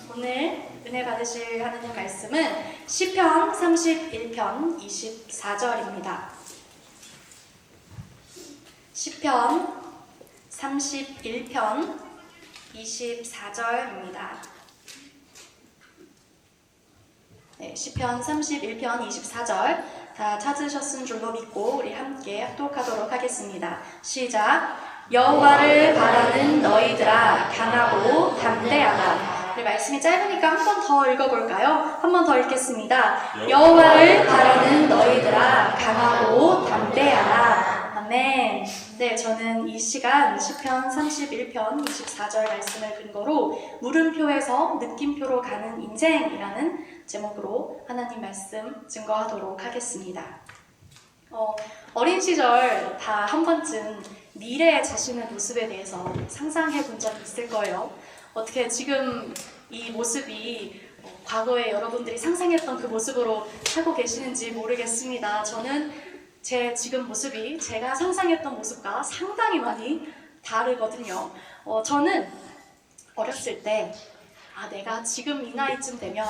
오늘 은혜 받으실 하나님 말씀은 시편 31편 24절입니다. 시편 31편 24절입니다. 네, 시편 31편 24절 다 찾으셨은 줄로 믿고 우리 함께 합독하도록 하겠습니다. 시작! 여호와를 바라는 너희들아 강하고 담대하라. 우리 말씀이 짧으니까 한 번 더 읽어볼까요? 한 번 더 읽겠습니다. 여호와를 바라는 너희들아 강하고 담대하라. 아멘. 네, 저는 이 시간 시편 31편 24절 말씀을 근거로 물음표에서 느낌표로 가는 인생이라는 제목으로 하나님 말씀 증거하도록 하겠습니다. 어린 시절 다 한 번쯤 미래의 자신의 모습에 대해서 상상해 본 적이 있을 거예요. 어떻게 지금 이 모습이 과거에 여러분들이 상상했던 그 모습으로 살고 계시는지 모르겠습니다. 저는 제 지금 모습이 제가 상상했던 모습과 상당히 많이 다르거든요. 저는 어렸을 때 내가 지금 이 나이쯤 되면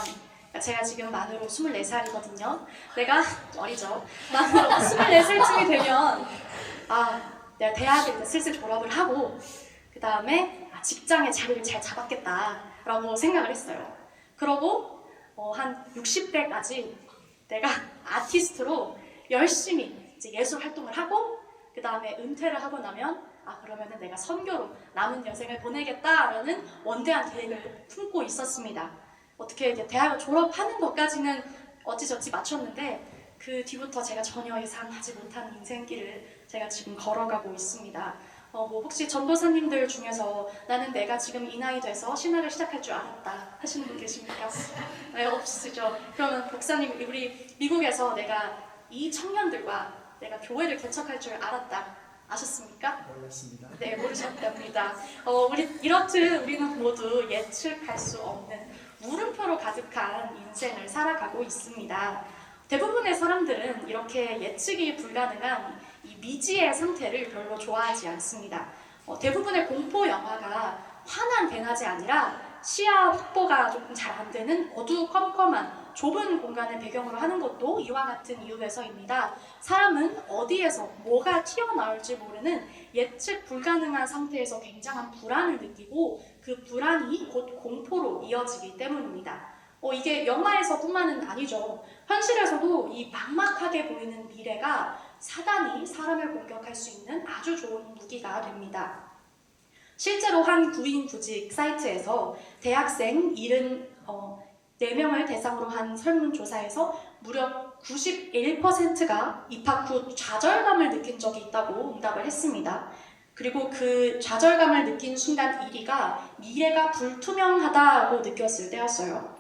제가 지금 만으로 24살이거든요. 내가 어리죠. 만으로 24살쯤이 되면 내가 대학을 슬슬 졸업을 하고 그 다음에 직장의 자리를 잘 잡았겠다라고 생각을 했어요. 그러고 한 60대까지 내가 아티스트로 열심히 이제 예술 활동을 하고 그 다음에 은퇴를 하고 나면 그러면은 내가 선교로 남은 여생을 보내겠다라는 원대한 계획을 품고 있었습니다. 어떻게 이제 대학을 졸업하는 것까지는 어찌저찌 맞췄는데 그 뒤부터 제가 전혀 예상하지 못한 인생길을 제가 지금 걸어가고 있습니다. 혹시 전도사님들 중에서 나는 내가 지금 이 나이 돼서 신학을 시작할 줄 알았다 하시는 분 계십니까? 네, 없으시죠? 그러면 목사님, 우리 미국에서 내가 이 청년들과 내가 교회를 개척할 줄 알았다 아셨습니까? 몰랐습니다. 네, 모르셨답니다. 이렇듯 우리는 모두 예측할 수 없는 물음표로 가득한 인생을 살아가고 있습니다. 대부분의 사람들은 이렇게 예측이 불가능한 이 미지의 상태를 별로 좋아하지 않습니다. 대부분의 공포 영화가 환한 대낮이 아니라 시야 확보가 조금 잘 안 되는 어두컴컴한 좁은 공간을 배경으로 하는 것도 이와 같은 이유에서입니다. 사람은 어디에서 뭐가 튀어나올지 모르는 예측 불가능한 상태에서 굉장한 불안을 느끼고 그 불안이 곧 공포로 이어지기 때문입니다. 이게 영화에서뿐만은 아니죠. 현실에서도 이 막막하게 보이는 미래가 사단이 사람을 공격할 수 있는 아주 좋은 무기가 됩니다. 실제로 한 구인구직 사이트에서 대학생 74명을 대상으로 한 설문조사에서 무려 91%가 입학 후 좌절감을 느낀 적이 있다고 응답을 했습니다. 그리고 그 좌절감을 느낀 순간 1위가 미래가 불투명하다고 느꼈을 때였어요.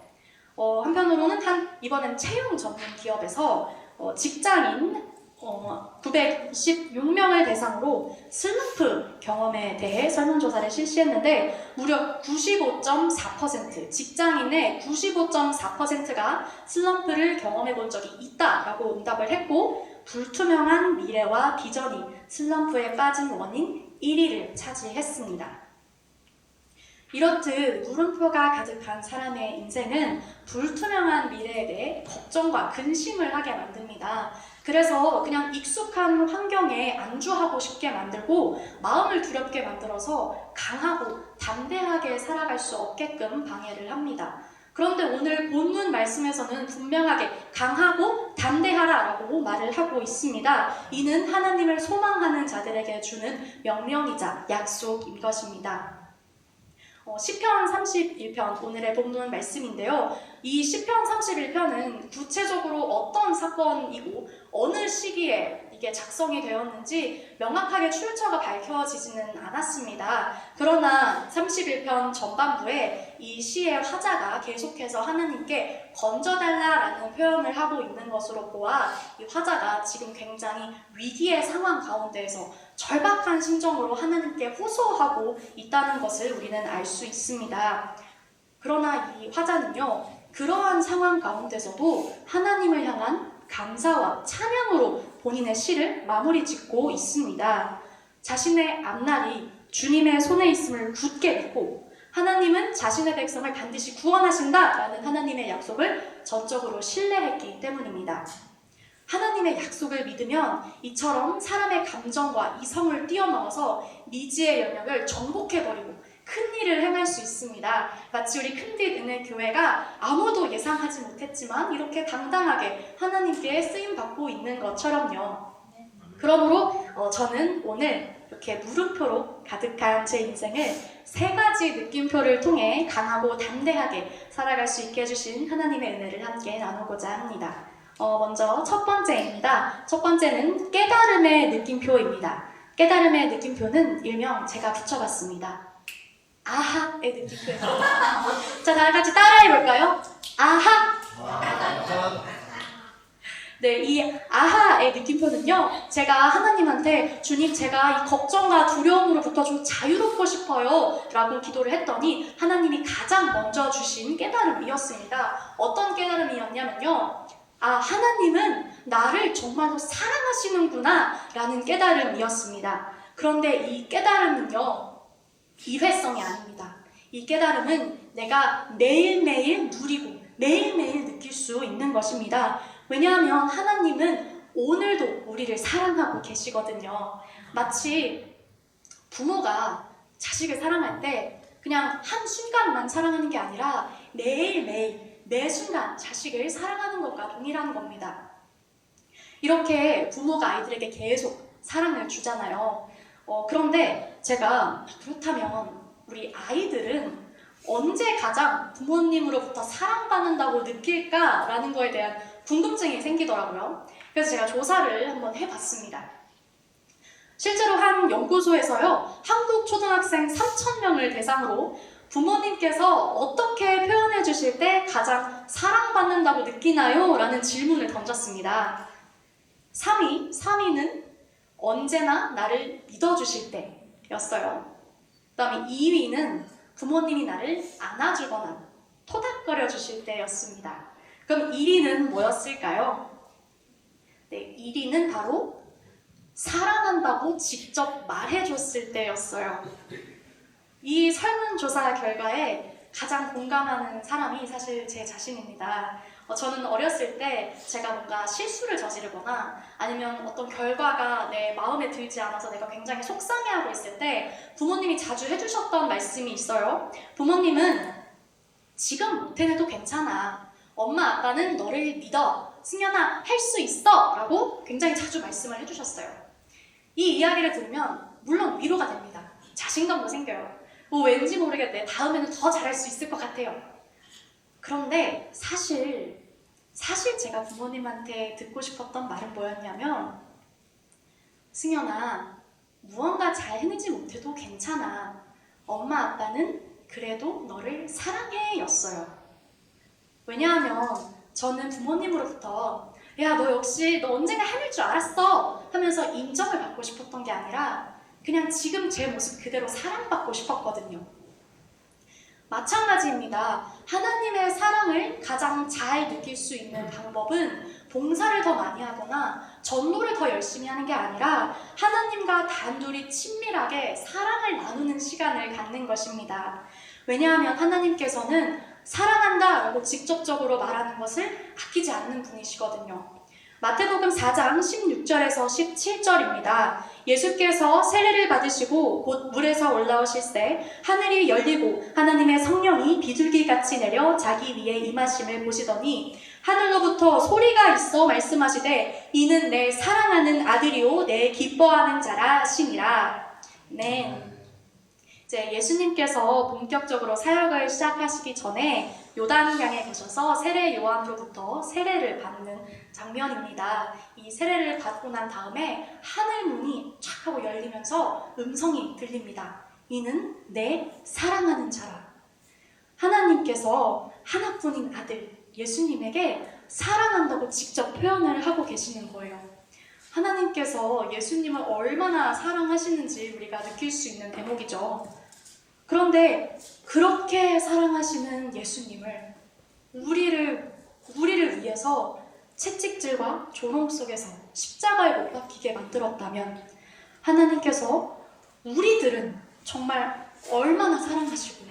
한편으로는 이번엔 채용 전문 기업에서 직장인 926명을 대상으로 슬럼프 경험에 대해 설문조사를 실시했는데 무려 95.4%, 직장인의 95.4%가 슬럼프를 경험해 본 적이 있다라고 응답을 했고 불투명한 미래와 비전이 슬럼프에 빠진 원인 1위를 차지했습니다. 이렇듯 물음표가 가득한 사람의 인생은 불투명한 미래에 대해 걱정과 근심을 하게 만듭니다. 그래서 그냥 익숙한 환경에 안주하고 싶게 만들고 마음을 두렵게 만들어서 강하고 담대하게 살아갈 수 없게끔 방해를 합니다. 그런데 오늘 본문 말씀에서는 분명하게 강하고 담대하라라고 말을 하고 있습니다. 이는 하나님을 소망하는 자들에게 주는 명령이자 약속인 것입니다. 시편 31편 오늘의 본문 말씀인데요. 이 시편 31편은 구체적으로 어떤 사건이고 어느 시기에 이게 작성이 되었는지 명확하게 출처가 밝혀지지는 않았습니다. 그러나 31편 전반부에 이 시의 화자가 계속해서 하나님께 건져달라라는 표현을 하고 있는 것으로 보아 이 화자가 지금 굉장히 위기의 상황 가운데에서 절박한 심정으로 하나님께 호소하고 있다는 것을 우리는 알 수 있습니다. 그러나 이 화자는요, 그러한 상황 가운데서도 하나님을 향한 감사와 찬양으로 본인의 시를 마무리 짓고 있습니다. 자신의 앞날이 주님의 손에 있음을 굳게 믿고 하나님은 자신의 백성을 반드시 구원하신다라는 하나님의 약속을 전적으로 신뢰했기 때문입니다. 하나님의 약속을 믿으면 이처럼 사람의 감정과 이성을 뛰어넘어서 미지의 영역을 정복해버리고 큰 일을 행할 수 있습니다. 마치 우리 큰빛 은혜교회가 아무도 예상하지 못했지만 이렇게 당당하게 하나님께 쓰임받고 있는 것처럼요. 그러므로 저는 오늘 이렇게 물음표로 가득한 제 인생을 3가지 느낌표를 통해 강하고 담대하게 살아갈 수 있게 해주신 하나님의 은혜를 함께 나누고자 합니다. 먼저 첫 번째입니다. 첫 번째는 깨달음의 느낌표입니다. 깨달음의 느낌표는 일명 제가 붙여봤습니다. 아하의 느낌표예요. 자, 다 같이 따라해볼까요? 아하! 네, 이 아하의 느낌표는요, 제가 하나님한테 주님, 제가 이 걱정과 두려움으로부터 좀 자유롭고 싶어요 라고 기도를 했더니 하나님이 가장 먼저 주신 깨달음이었습니다. 어떤 깨달음이었냐면요, 하나님은 나를 정말로 사랑하시는구나 라는 깨달음이었습니다. 그런데 이 깨달음은요, 일회성이 아닙니다. 이 깨달음은 내가 매일매일 누리고 매일매일 느낄 수 있는 것입니다. 왜냐하면 하나님은 오늘도 우리를 사랑하고 계시거든요. 마치 부모가 자식을 사랑할 때 그냥 한순간만 사랑하는 게 아니라 매일매일 매 순간 자식을 사랑하는 것과 동일한 겁니다. 이렇게 부모가 아이들에게 계속 사랑을 주잖아요. 그런데 제가 그렇다면 우리 아이들은 언제 가장 부모님으로부터 사랑받는다고 느낄까라는 거에 대한 궁금증이 생기더라고요. 그래서 제가 조사를 한번 해봤습니다. 실제로 한 연구소에서요, 한국 초등학생 3,000명을 대상으로 부모님께서 어떻게 표현해 주실 때 가장 사랑받는다고 느끼나요? 라는 질문을 던졌습니다. 3위는 언제나 나를 믿어주실 때였어요. 그 다음에 2위는 부모님이 나를 안아주거나 토닥거려 주실 때였습니다. 그럼 1위는 뭐였을까요? 네, 1위는 바로 사랑한다고 직접 말해줬을 때였어요. 이 설문조사 결과에 가장 공감하는 사람이 사실 제 자신입니다. 저는 어렸을 때 제가 뭔가 실수를 저지르거나 아니면 어떤 결과가 내 마음에 들지 않아서 내가 굉장히 속상해하고 있을 때 부모님이 자주 해주셨던 말씀이 있어요. 부모님은 지금 못해내도 괜찮아. 엄마, 아빠는 너를 믿어. 승현아, 할 수 있어. 라고 굉장히 자주 말씀을 해주셨어요. 이 이야기를 들으면 물론 위로가 됩니다. 자신감도 생겨요. 왠지 모르겠네. 다음에는 더 잘할 수 있을 것 같아요. 그런데 사실 제가 부모님한테 듣고 싶었던 말은 뭐였냐면, 승현아, 무언가 잘 해내지 못해도 괜찮아. 엄마 아빠는 그래도 너를 사랑해 였어요. 왜냐하면 저는 부모님으로부터 야, 너 역시 너 언젠가 해낼 줄 알았어 하면서 인정을 받고 싶었던 게 아니라 그냥 지금 제 모습 그대로 사랑받고 싶었거든요. 마찬가지입니다. 하나님의 사랑을 가장 잘 느낄 수 있는 방법은 봉사를 더 많이 하거나 전도를 더 열심히 하는 게 아니라 하나님과 단둘이 친밀하게 사랑을 나누는 시간을 갖는 것입니다. 왜냐하면 하나님께서는 사랑한다 라고 직접적으로 말하는 것을 아끼지 않는 분이시거든요. 마태복음 4장 16절에서 17절입니다. 예수께서 세례를 받으시고 곧 물에서 올라오실새 하늘이 열리고 하나님의 성령이 비둘기같이 내려 자기 위에 임하심을 보시더니 하늘로부터 소리가 있어 말씀하시되 이는 내 사랑하는 아들이요 내 기뻐하는 자라 하시니라. 네. 이제 예수님께서 본격적으로 사역을 시작하시기 전에 요단강에 가셔서 세례 요한으로부터 세례를 받는 장면입니다. 이 세례를 받고 난 다음에 하늘 문이 쫙 하고 열리면서 음성이 들립니다. 이는 내 사랑하는 자라. 하나님께서 하나뿐인 아들 예수님에게 사랑한다고 직접 표현을 하고 계시는 거예요. 하나님께서 예수님을 얼마나 사랑하시는지 우리가 느낄 수 있는 대목이죠. 그런데 그렇게 사랑하시는 예수님을 우리를 위해서 채찍질과 조롱 속에서 십자가에 못 박히게 만들었다면 하나님께서 우리들은 정말 얼마나 사랑하시고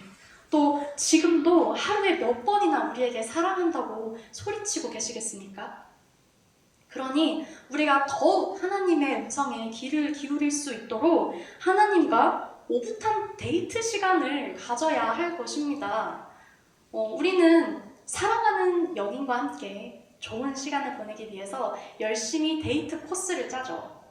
또 지금도 하루에 몇 번이나 우리에게 사랑한다고 소리치고 계시겠습니까? 그러니 우리가 더욱 하나님의 음성에 귀를 기울일 수 있도록 하나님과 오붓한 데이트 시간을 가져야 할 것입니다. 우리는 사랑하는 연인과 함께 좋은 시간을 보내기 위해서 열심히 데이트 코스를 짜죠.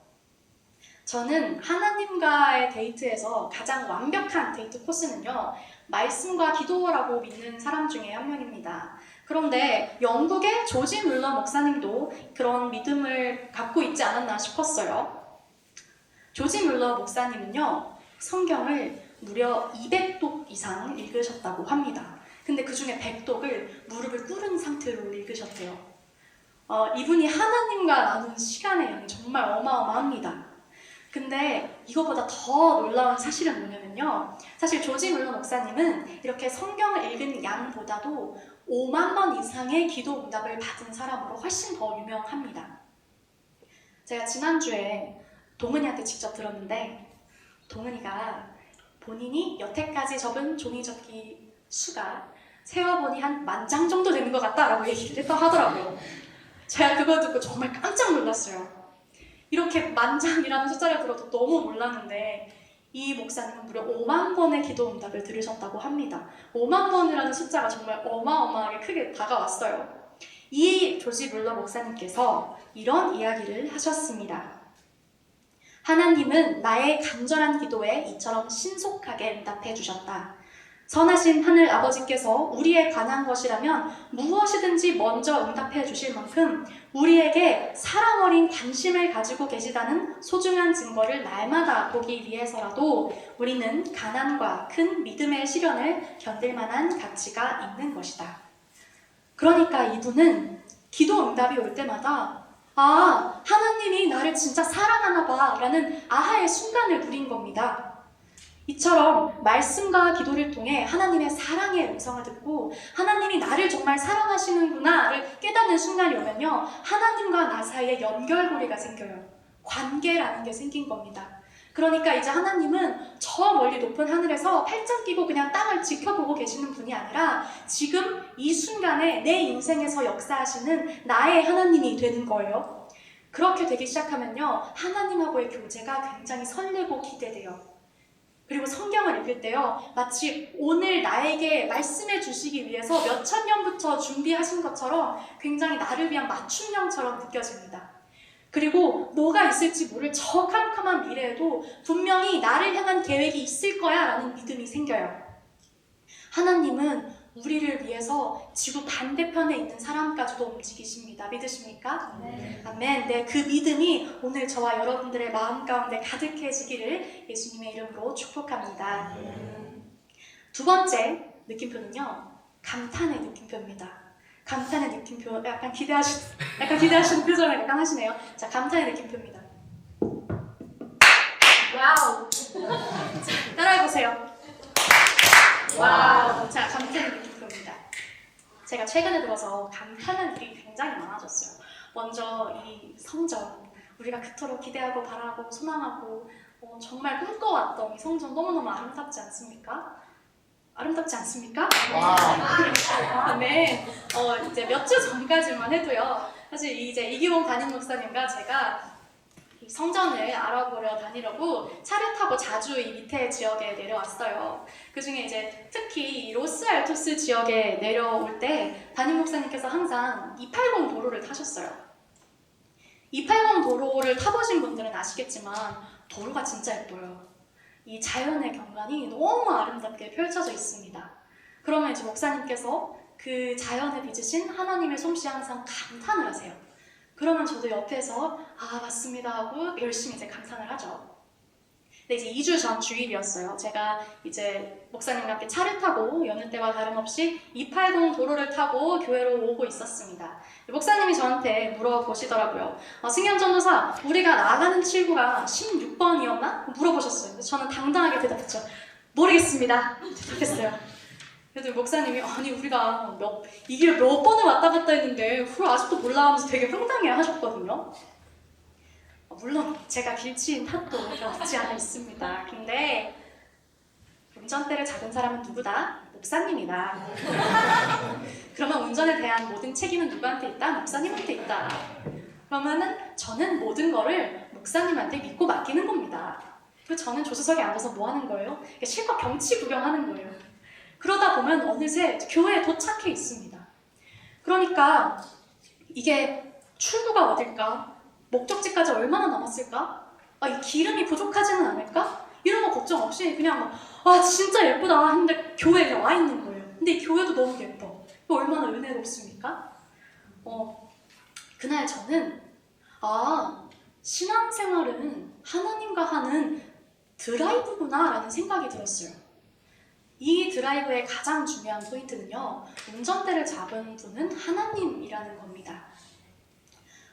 저는 하나님과의 데이트에서 가장 완벽한 데이트 코스는요, 말씀과 기도라고 믿는 사람 중에 한 명입니다. 그런데 영국의 조지 물러 목사님도 그런 믿음을 갖고 있지 않았나 싶었어요. 조지 물러 목사님은요, 성경을 무려 200독 이상 읽으셨다고 합니다. 근데 그 중에 100독을 무릎을 꿇은 상태로 읽으셨대요. 이분이 하나님과 나눈 시간의 양이 정말 어마어마합니다. 근데 이거보다 더 놀라운 사실은 뭐냐면요, 사실 조지 물러 목사님은 이렇게 성경을 읽은 양보다도 5만 번 이상의 기도 응답을 받은 사람으로 훨씬 더 유명합니다. 제가 지난주에 동은이한테 직접 들었는데, 동은이가 본인이 여태까지 접은 종이접기 수가 세어보니 한 10,000장 정도 되는 것 같다라고 얘기를 하더라고요. 제가 그거 듣고 정말 깜짝 놀랐어요. 이렇게 10,000장이라는 숫자를 들어도 너무 놀랐는데, 이 목사님은 무려 5만 번의 기도 응답을 들으셨다고 합니다. 5만 번이라는 숫자가 정말 어마어마하게 크게 다가왔어요. 이 조지 물러 목사님께서 이런 이야기를 하셨습니다. 하나님은 나의 간절한 기도에 이처럼 신속하게 응답해 주셨다. 선하신 하늘 아버지께서 우리에 관한 것이라면 무엇이든지 먼저 응답해 주실 만큼 우리에게 사랑 어린 관심을 가지고 계시다는 소중한 증거를 날마다 보기 위해서라도 우리는 가난과 큰 믿음의 시련을 견딜 만한 가치가 있는 것이다. 그러니까 이분은 기도 응답이 올 때마다 하나님이 나를 진짜 사랑하나 봐 라는 아하의 순간을 누린 겁니다. 이처럼 말씀과 기도를 통해 하나님의 사랑의 음성을 듣고 하나님이 나를 정말 사랑하시는구나를 깨닫는 순간이 오면요, 하나님과 나 사이에 연결고리가 생겨요. 관계라는 게 생긴 겁니다. 그러니까 이제 하나님은 저 멀리 높은 하늘에서 팔짱 끼고 그냥 땅을 지켜보고 계시는 분이 아니라 지금 이 순간에 내 인생에서 역사하시는 나의 하나님이 되는 거예요. 그렇게 되기 시작하면요, 하나님하고의 교제가 굉장히 설레고 기대돼요. 그리고 성경을 읽을 때요, 마치 오늘 나에게 말씀해 주시기 위해서 몇천 년부터 준비하신 것처럼 굉장히 나를 위한 맞춤형처럼 느껴집니다. 그리고 뭐가 있을지 모를 저 캄캄한 미래에도 분명히 나를 향한 계획이 있을 거야 라는 믿음이 생겨요. 하나님은 우리를 위해서 지구 반대편에 있는 사람까지도 움직이십니다. 믿으십니까? 네. 아멘. 네, 그 믿음이 오늘 저와 여러분들의 마음 가운데 가득해지기를 예수님의 이름으로 축복합니다. 두 번째 느낌표는요, 감탄의 느낌표입니다. 감탄의 느낌표, 약간 기대하시는 표정을 약간 하시네요. 자, 감탄의 느낌표입니다. 와우. 자, 따라해보세요. 와우. 자, 감탄의 느낌표입니다. 제가 최근에 들어서 감탄한 일이 굉장히 많아졌어요. 먼저 이 성전, 우리가 그토록 기대하고 바라고 소망하고 정말 꿈꿔왔던 이 성전 너무너무 아름답지 않습니까? 아름답지 않습니까? 네. 이제 몇 주 전까지만 해도요, 사실 이제 이기봉 담임 목사님과 제가 이 성전을 알아보려 다니려고 차를 타고 자주 이 밑에 지역에 내려왔어요. 그 중에 이제 특히 이 로스알토스 지역에 내려올 때 담임 목사님께서 항상 280 도로를 타셨어요. 280 도로를 타보신 분들은 아시겠지만 도로가 진짜 예뻐요. 이 자연의 경관이 너무 아름답게 펼쳐져 있습니다. 그러면 이제 목사님께서 그 자연에 빚으신 하나님의 솜씨에 항상 감탄을 하세요. 그러면 저도 옆에서 맞습니다 하고 열심히 이제 감탄을 하죠. 근데 이제 2주 전 주일이었어요. 제가 이제 목사님과 함께 차를 타고 여느 때와 다름없이 280 도로를 타고 교회로 오고 있었습니다. 목사님이 저한테 물어보시더라고요. 승현 전도사, 우리가 나가는 칠구가 16번이었나? 물어보셨어요. 그래서 저는 당당하게 대답했죠. 모르겠습니다. 대답했어요. 그래도 목사님이 우리가 이 길을 몇 번을 왔다 갔다 했는데 그걸 아직도 몰라 하면서 되게 황당해 하셨거든요. 물론 제가 길치인 탓도 있지 않아 있습니다. 근데 운전대를 잡은 사람은 누구다? 목사님이다. 그러면 운전에 대한 모든 책임은 누구한테 있다? 목사님한테 있다. 그러면은 저는 모든 거를 목사님한테 믿고 맡기는 겁니다. 그리고 저는 조수석에 앉아서 뭐 하는 거예요? 실컷 경치 구경하는 거예요. 그러다 보면 어느새 교회에 도착해 있습니다. 그러니까 이게 출구가 어딜까? 목적지까지 얼마나 남았을까? 이 기름이 부족하지는 않을까? 이런 거 걱정 없이 그냥 진짜 예쁘다 했는데 교회에 와 있는 거예요. 근데 이 교회도 너무 예뻐. 이거 얼마나 은혜롭습니까? 그날 저는 신앙생활은 하나님과 하는 드라이브구나 라는 생각이 들었어요. 이 드라이브의 가장 중요한 포인트는요, 운전대를 잡은 분은 하나님이라는 겁니다.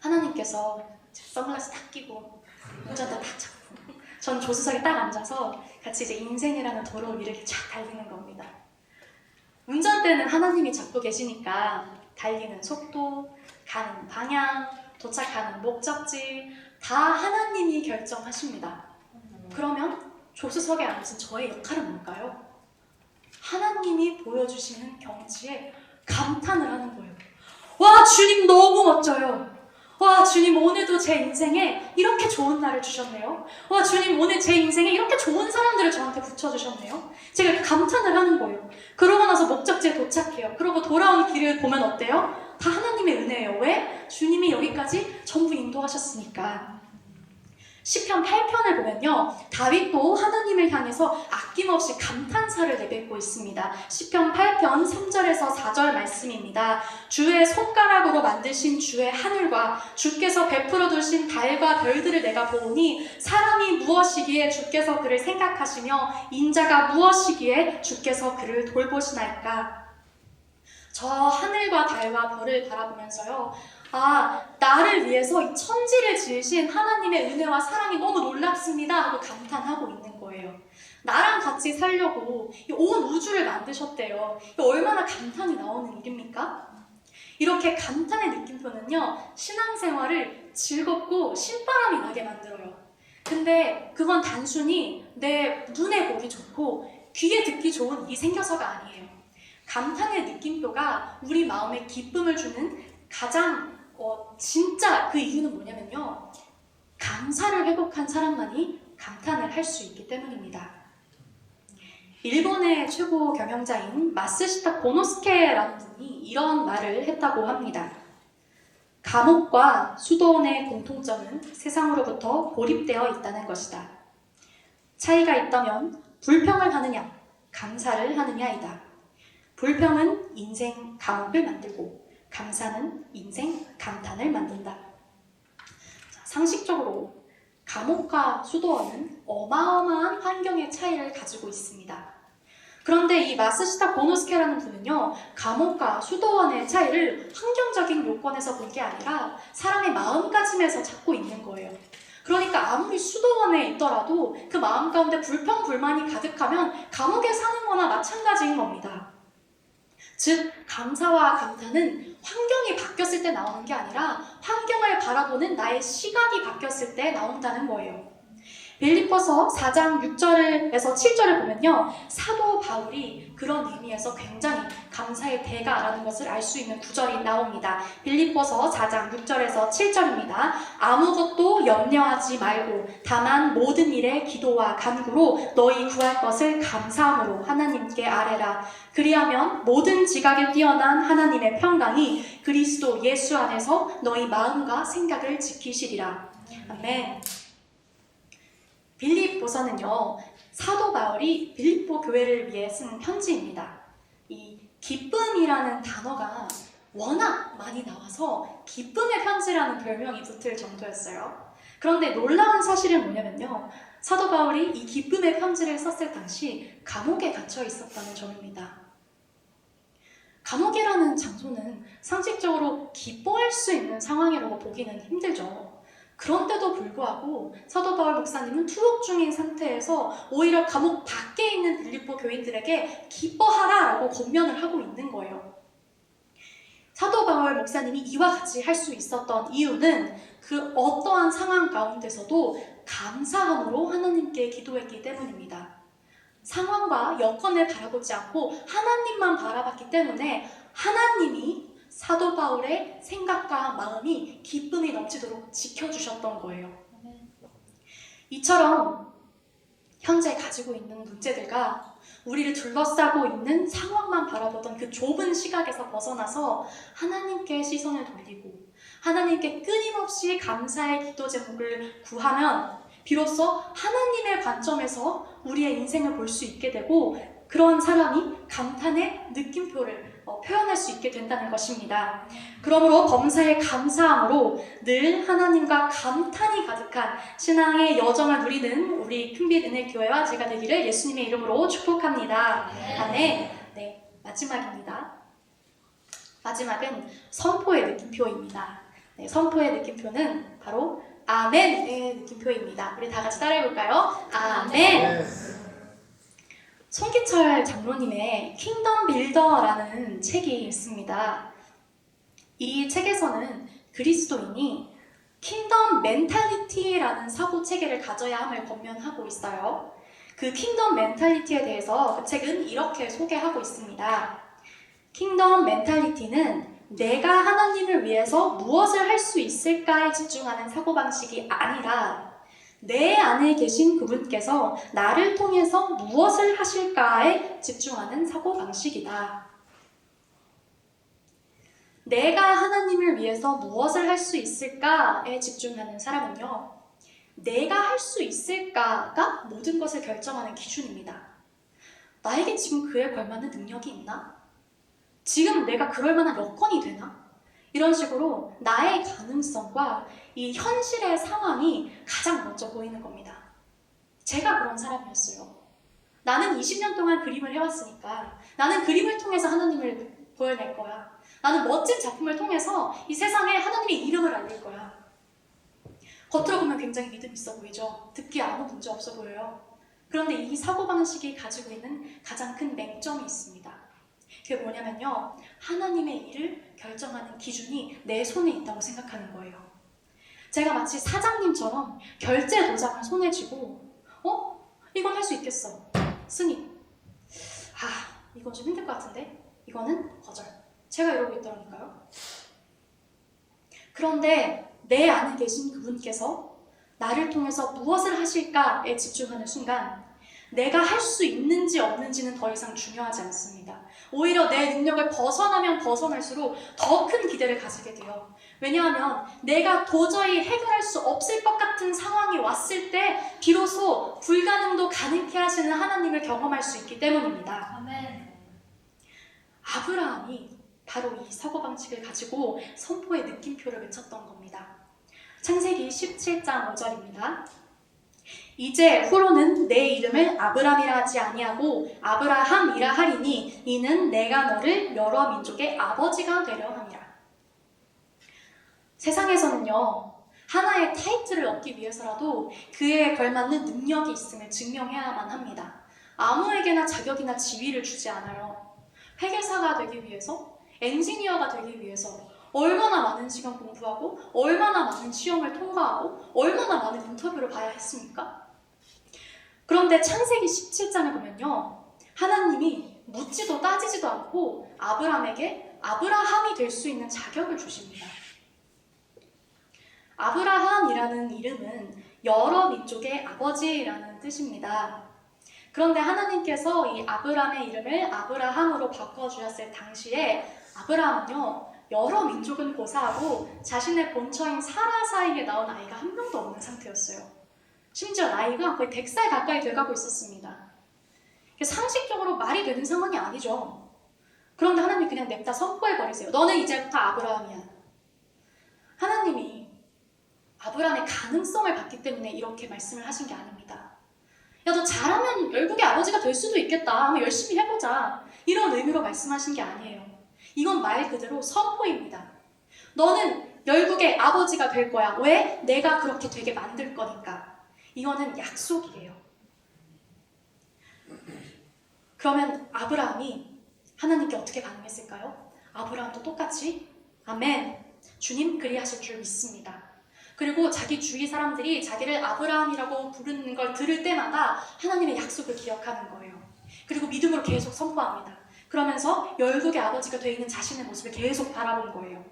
하나님께서 선글라스 딱 끼고 운전대 딱 잡고 전 조수석에 딱 앉아서 같이 이제 인생이라는 도로 위를 쫙 달리는 겁니다. 운전대는 하나님이 잡고 계시니까 달리는 속도, 가는 방향, 도착하는 목적지 다 하나님이 결정하십니다. 그러면 조수석에 앉은 저의 역할은 뭘까요? 하나님이 보여주시는 경치에 감탄을 하는 거예요. 와, 주님 너무 멋져요. 와, 주님 오늘도 제 인생에 이렇게 좋은 날을 주셨네요. 와, 주님 오늘 제 인생에 이렇게 좋은 사람들을 저한테 붙여주셨네요. 제가 이렇게 감탄을 하는 거예요. 그러고 나서 목적지에 도착해요. 그러고 돌아오는 길을 보면 어때요? 다 하나님의 은혜예요. 왜? 주님이 여기까지 전부 인도하셨으니까. 시편 8편을 보면요, 다윗도 하나님을 향해서 아낌없이 감탄사를 내뱉고 있습니다. 시편 8편 3절에서 4절 말씀입니다. 주의 손가락으로 만드신 주의 하늘과 주께서 베풀어 두신 달과 별들을 내가 보니 사람이 무엇이기에 주께서 그를 생각하시며 인자가 무엇이기에 주께서 그를 돌보시나이까. 저 하늘과 달과 별을 바라보면서요, 나를 위해서 이 천지를 지으신 하나님의 은혜와 사랑이 너무 놀랍습니다 하고 감탄하고 있는 거예요. 나랑 같이 살려고 온 우주를 만드셨대요. 얼마나 감탄이 나오는 일입니까? 이렇게 감탄의 느낌표는요, 신앙생활을 즐겁고 신바람이 나게 만들어요. 근데 그건 단순히 내 눈에 보기 좋고 귀에 듣기 좋은 일이 생겨서가 아니에요. 감탄의 느낌표가 우리 마음에 기쁨을 주는 가장 진짜 그 이유는 뭐냐면요, 감사를 회복한 사람만이 감탄을 할 수 있기 때문입니다. 일본의 최고 경영자인 마쓰시타 고노스케라는 분이 이런 말을 했다고 합니다. 감옥과 수도원의 공통점은 세상으로부터 고립되어 있다는 것이다. 차이가 있다면 불평을 하느냐, 감사를 하느냐이다. 불평은 인생 감옥을 만들고 감사는 인생 감탄을 만든다. 상식적으로 감옥과 수도원은 어마어마한 환경의 차이를 가지고 있습니다. 그런데 이 마쓰시타 고노스케라는 분은요, 감옥과 수도원의 차이를 환경적인 요건에서 본 게 아니라 사람의 마음가짐에서 찾고 있는 거예요. 그러니까 아무리 수도원에 있더라도 그 마음 가운데 불평, 불만이 가득하면 감옥에 사는 거나 마찬가지인 겁니다. 즉, 감사와 감탄은 환경이 바뀌었을 때 나오는 게 아니라 환경을 바라보는 나의 시각이 바뀌었을 때 나온다는 거예요. 빌립보서 4장 6절에서 7절을 보면요, 사도 바울이 그런 의미에서 굉장히 감사의 대가라는 것을 알 수 있는 구절이 나옵니다. 빌립보서 4장 6절에서 7절입니다. 아무것도 염려하지 말고 다만 모든 일에 기도와 간구로 너희 구할 것을 감사함으로 하나님께 아뢰라. 그리하면 모든 지각에 뛰어난 하나님의 평강이 그리스도 예수 안에서 너희 마음과 생각을 지키시리라. 아멘. 빌립보서는요, 사도 바울이 빌립보 교회를 위해 쓴 편지입니다. 이 기쁨이라는 단어가 워낙 많이 나와서 기쁨의 편지라는 별명이 붙을 정도였어요. 그런데 놀라운 사실은 뭐냐면요, 사도 바울이 이 기쁨의 편지를 썼을 당시 감옥에 갇혀 있었다는 점입니다. 감옥이라는 장소는 상식적으로 기뻐할 수 있는 상황이라고 보기는 힘들죠. 그런데도 불구하고 사도 바울 목사님은 투옥 중인 상태에서 오히려 감옥 밖에 있는 빌립보 교인들에게 기뻐하라라고 권면을 하고 있는 거예요. 사도 바울 목사님이 이와 같이 할 수 있었던 이유는 그 어떠한 상황 가운데서도 감사함으로 하나님께 기도했기 때문입니다. 상황과 여건을 바라보지 않고 하나님만 바라봤기 때문에 하나님이 사도 바울의 생각과 마음이 기쁨이 넘치도록 지켜주셨던 거예요. 이처럼 현재 가지고 있는 문제들과 우리를 둘러싸고 있는 상황만 바라보던 그 좁은 시각에서 벗어나서 하나님께 시선을 돌리고 하나님께 끊임없이 감사의 기도 제목을 구하면 비로소 하나님의 관점에서 우리의 인생을 볼 수 있게 되고 그런 사람이 감탄의 느낌표를 표현할 수 있게 된다는 것입니다. 그러므로 범사에 감사함으로 늘 하나님과 감탄이 가득한 신앙의 여정을 누리는 우리 큰빛 은혜교회와 제가 되기를 예수님의 이름으로 축복합니다. 아멘. 네, 마지막입니다. 마지막은 선포의 느낌표입니다. 네, 선포의 느낌표는 바로 아멘의 느낌표입니다. 우리 다 같이 따라해볼까요? 아멘! 송기철 장로님의 킹덤 빌더라는 책이 있습니다. 이 책에서는 그리스도인이 킹덤 멘탈리티라는 사고 체계를 가져야 함을 권면하고 있어요. 그 킹덤 멘탈리티에 대해서 그 책은 이렇게 소개하고 있습니다. 킹덤 멘탈리티는 내가 하나님을 위해서 무엇을 할 수 있을까에 집중하는 사고방식이 아니라 내 안에 계신 그분께서 나를 통해서 무엇을 하실까에 집중하는 사고방식이다. 내가 하나님을 위해서 무엇을 할 수 있을까에 집중하는 사람은요, 내가 할 수 있을까가 모든 것을 결정하는 기준입니다. 나에게 지금 그에 걸맞는 능력이 있나? 지금 내가 그럴 만한 여건이 되나? 이런 식으로 나의 가능성과 이 현실의 상황이 가장 먼저 보이는 겁니다. 제가 그런 사람이었어요. 나는 20년 동안 그림을 해왔으니까 나는 그림을 통해서 하나님을 보여낼 거야. 나는 멋진 작품을 통해서 이 세상에 하나님의 이름을 알릴 거야. 겉으로 보면 굉장히 믿음 있어 보이죠? 듣기에 아무 문제 없어 보여요. 그런데 이 사고방식이 가지고 있는 가장 큰 맹점이 있습니다. 그게 뭐냐면요, 하나님의 일을 결정하는 기준이 내 손에 있다고 생각하는 거예요. 제가 마치 사장님처럼 결제 도장을 손에 쥐고 이건 할 수 있겠어. 승인. 이건 좀 힘들 것 같은데? 이거는 거절. 제가 이러고 있더라니까요. 그런데 내 안에 계신 그분께서 나를 통해서 무엇을 하실까에 집중하는 순간 내가 할 수 있는지 없는지는 더 이상 중요하지 않습니다. 오히려 내 능력을 벗어나면 벗어날수록 더 큰 기대를 가지게 돼요. 왜냐하면 내가 도저히 해결할 수 없을 것 같은 상황이 왔을 때 비로소 불가능도 가능케 하시는 하나님을 경험할 수 있기 때문입니다. 아멘. 아브라함이 바로 이 사고방식을 가지고 선포의 느낌표를 외쳤던 겁니다. 창세기 17장 5절입니다. 이제 후로는 내 이름을 아브람이라 하지 아니하고 아브라함이라 하리니 이는 내가 너를 여러 민족의 아버지가 되려 함이라. 세상에서는요, 하나의 타이틀을 얻기 위해서라도 그에 걸맞는 능력이 있음을 증명해야만 합니다. 아무에게나 자격이나 지위를 주지 않아요. 회계사가 되기 위해서, 엔지니어가 되기 위해서 얼마나 많은 시간 공부하고 얼마나 많은 시험을 통과하고 얼마나 많은 인터뷰를 봐야 했습니까? 그런데 창세기 17장을 보면요, 하나님이 묻지도 따지지도 않고 아브람에게 아브라함이 될 수 있는 자격을 주십니다. 아브라함이라는 이름은 여러 민족의 아버지라는 뜻입니다. 그런데 하나님께서 이 아브람의 이름을 아브라함으로 바꿔주셨을 당시에 아브라함은요, 여러 민족은 고사하고 자신의 본처인 사라 사이에 나온 아이가 한 명도 없는 상태였어요. 심지어 나이가 거의 100살 가까이 돼가고 있었습니다. 상식적으로 말이 되는 상황이 아니죠. 그런데 하나님이 그냥 냅다 선포해버리세요. 너는 이제부터 아브라함이야. 하나님이 아브라함의 가능성을 봤기 때문에 이렇게 말씀을 하신 게 아닙니다. 야, 너 잘하면 열국의 아버지가 될 수도 있겠다. 한번 열심히 해보자. 이런 의미로 말씀하신 게 아니에요. 이건 말 그대로 선포입니다. 너는 열국의 아버지가 될 거야. 왜? 내가 그렇게 되게 만들 거니까. 이거는 약속이에요. 그러면 아브라함이 하나님께 어떻게 반응했을까요? 아브라함도 똑같이 아멘, 주님 그리하실 줄 믿습니다. 그리고 자기 주위 사람들이 자기를 아브라함이라고 부르는 걸 들을 때마다 하나님의 약속을 기억하는 거예요. 그리고 믿음으로 계속 선포합니다. 그러면서 열국의 아버지가 되어 있는 자신의 모습을 계속 바라본 거예요.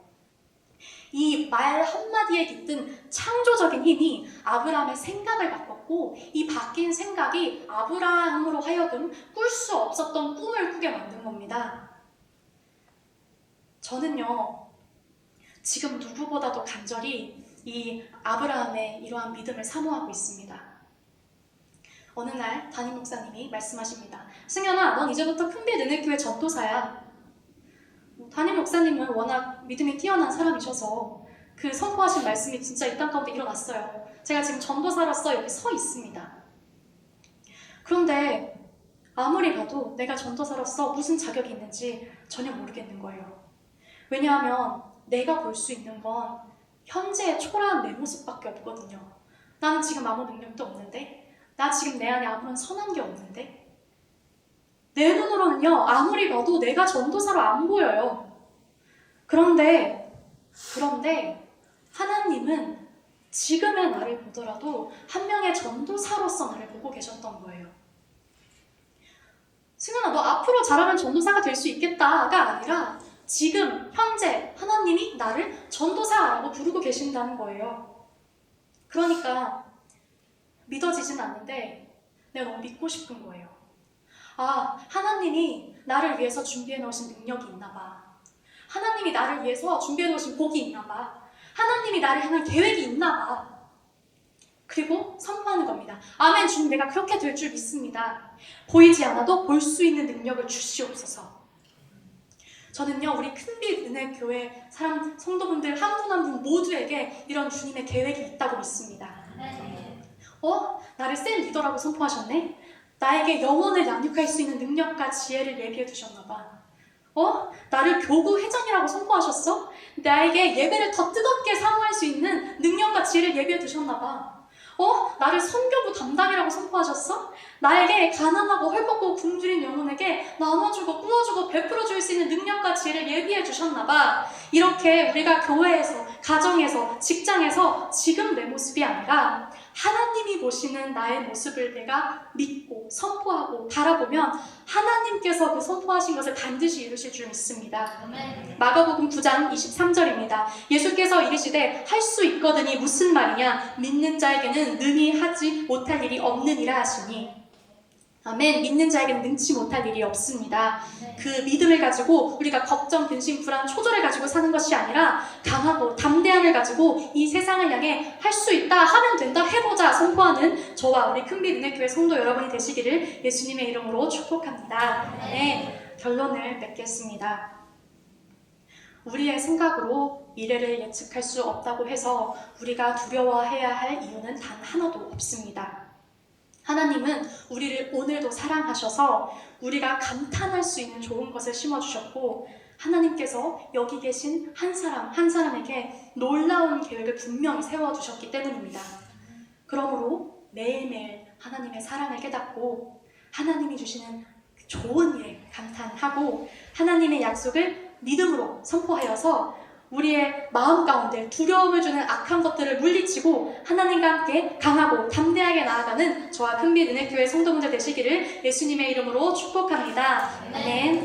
이 말 한마디에 깃든 창조적인 힘이 아브라함의 생각을 바꿨고, 이 바뀐 생각이 아브라함으로 하여금 꿀 수 없었던 꿈을 꾸게 만든 겁니다. 저는요, 지금 누구보다도 간절히 이 아브라함의 이러한 믿음을 사모하고 있습니다. 어느 날 담임 목사님이 말씀하십니다. 승현아, 넌 이제부터 큰빛 은혜교회 전도사야. 담임 목사님은 워낙 믿음이 뛰어난 사람이셔서 그 선포하신 말씀이 진짜 이 땅 가운데 일어났어요. 제가 지금 전도사로서 여기 서 있습니다. 그런데 아무리 봐도 내가 전도사로서 무슨 자격이 있는지 전혀 모르겠는 거예요. 왜냐하면 내가 볼 수 있는 건 현재의 초라한 내 모습밖에 없거든요. 나는 지금 아무 능력도 없는데, 나 지금 내 안에 아무런 선한 게 없는데, 내 눈으로는요, 아무리 봐도 내가 전도사로 안 보여요. 그런데 하나님은 지금의 나를 보더라도 한 명의 전도사로서 나를 보고 계셨던 거예요. 승현아, 너 앞으로 잘하면 전도사가 될 수 있겠다가 아니라 지금 현재 하나님이 나를 전도사라고 부르고 계신다는 거예요. 그러니까 믿어지진 않는데 내가 너무 믿고 싶은 거예요. 아, 하나님이 나를 위해서 준비해 놓으신 능력이 있나 봐. 하나님이 나를 위해서 준비해 놓으신 복이 있나 봐. 하나님이 나를 향한 계획이 있나 봐. 그리고 선포하는 겁니다. 아멘, 주님, 내가 그렇게 될 줄 믿습니다. 보이지 않아도 볼 수 있는 능력을 주시옵소서. 저는요, 우리 큰빛 은혜교회 사람, 성도분들 한 분 한 분 모두에게 이런 주님의 계획이 있다고 믿습니다. 나를 셀 리더라고 선포하셨네? 나에게 영혼을 양육할 수 있는 능력과 지혜를 예비해 두셨나봐. 나를 교구 회장이라고 선포하셨어? 나에게 예배를 더 뜨겁게 사모할 수 있는 능력과 지혜를 예비해 두셨나봐. 나를 선교부 담당이라고 선포하셨어? 나에게 가난하고 헐벗고 굶주린 영혼에게 나눠주고 꾸어주고 베풀어줄 수 있는 능력과 지혜를 예비해 주셨나봐. 이렇게 우리가 교회에서, 가정에서, 직장에서 지금 내 모습이 아니라 하나님이 보시는 나의 모습을 내가 믿고 선포하고 바라보면 하나님께서 그 선포하신 것을 반드시 이루실 줄 믿습니다. 아멘. 마가복음 9장 23절입니다. 예수께서 이르시되 할 수 있거든이 무슨 말이냐, 믿는 자에게는 능히 하지 못할 일이 없느니라 하시니. 아멘. 믿는 자에게는 능치 못할 일이 없습니다. 그 믿음을 가지고 우리가 걱정, 근심, 불안, 초조를 가지고 사는 것이 아니라 강하고 담대함을 가지고 이 세상을 향해 할 수 있다, 하면 된다, 해보자 선포하는 저와 우리 큰빛 은혜교회 성도 여러분이 되시기를 예수님의 이름으로 축복합니다. 네, 결론을 맺겠습니다. 우리의 생각으로 미래를 예측할 수 없다고 해서 우리가 두려워해야 할 이유는 단 하나도 없습니다. 하나님은 우리를 오늘도 사랑하셔서 우리가 감탄할 수 있는 좋은 것을 심어주셨고, 하나님께서 여기 계신 한 사람 한 사람에게 놀라운 계획을 분명히 세워주셨기 때문입니다. 그러므로 매일매일 하나님의 사랑을 깨닫고 하나님이 주시는 좋은 일에 감탄하고 하나님의 약속을 믿음으로 선포하여서 우리의 마음 가운데 두려움을 주는 악한 것들을 물리치고 하나님과 함께 강하고 담대하게 나아가는 저와 큰빛 은혜교회 성도분들 되시기를 예수님의 이름으로 축복합니다. 아멘.